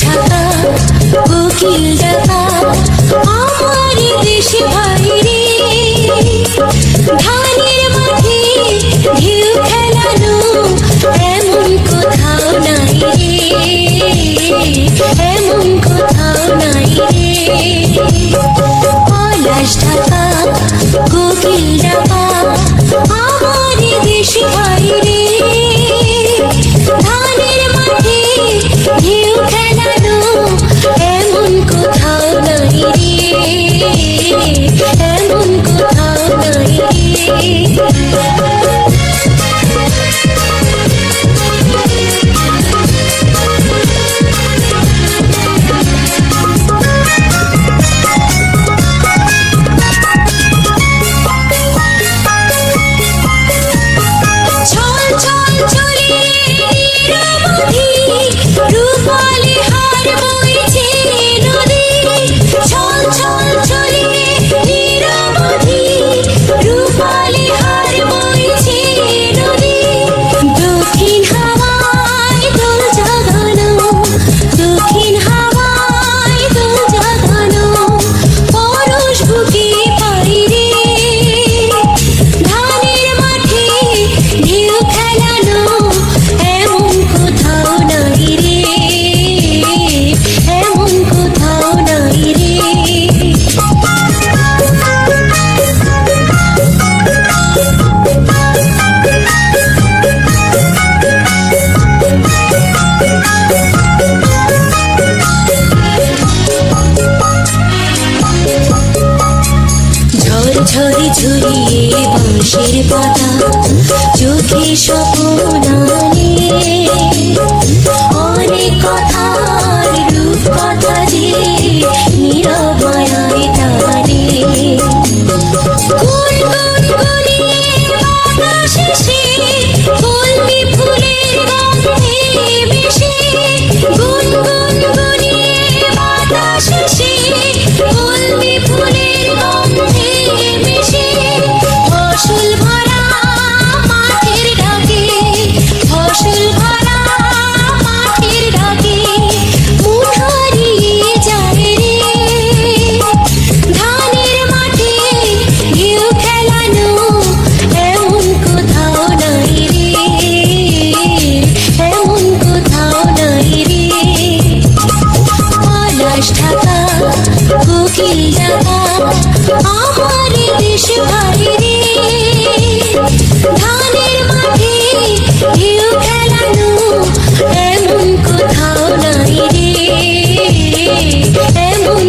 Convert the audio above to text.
ঢাকা কোকিল ডাকা আমার দেশে ভাই রে, ধানের মাঠে ঢেউ খেলানো এমন কোথাও নাই রে, এমন কোথাও নাই রে। পলাশ ঢাকা কোকিল ডাকা আমার দেশে ভাই রে, ধানের মাঠে ঢেউ খেলানো এমন কোথাও নাই রে, এমন কোথাও নাই রে। ঝরে ঝরিয়ে বাঁশের পাতা চোখে স্বপ্ন আনে, অনেক কথার রূপ কথা যে নীরব মায়ায় টানে। গুন গুন গুনিয়ে বাতাস এসে কলমি ফুলের গন্ধে মিশে, গুন গুন গুনিয়ে বাতাস এসে কলমি ফুলের গন্ধে মিশে। ফসল ভরা মাঠের ডাকে, ফসল ভরা মাঠের ডাকে মন হারিয়ে যায় রে, ধানের মাঠে ঢেউ খেলানো এমন কোথাও নাই রে, এমন কোথাও নাই রে। পলাশ ঢাকা কোকিল ডাকা আমার দেশ ভাই রে, ধানের মাঠে ঢেউ খেলানো এমন কোথাও নাই রে, এমন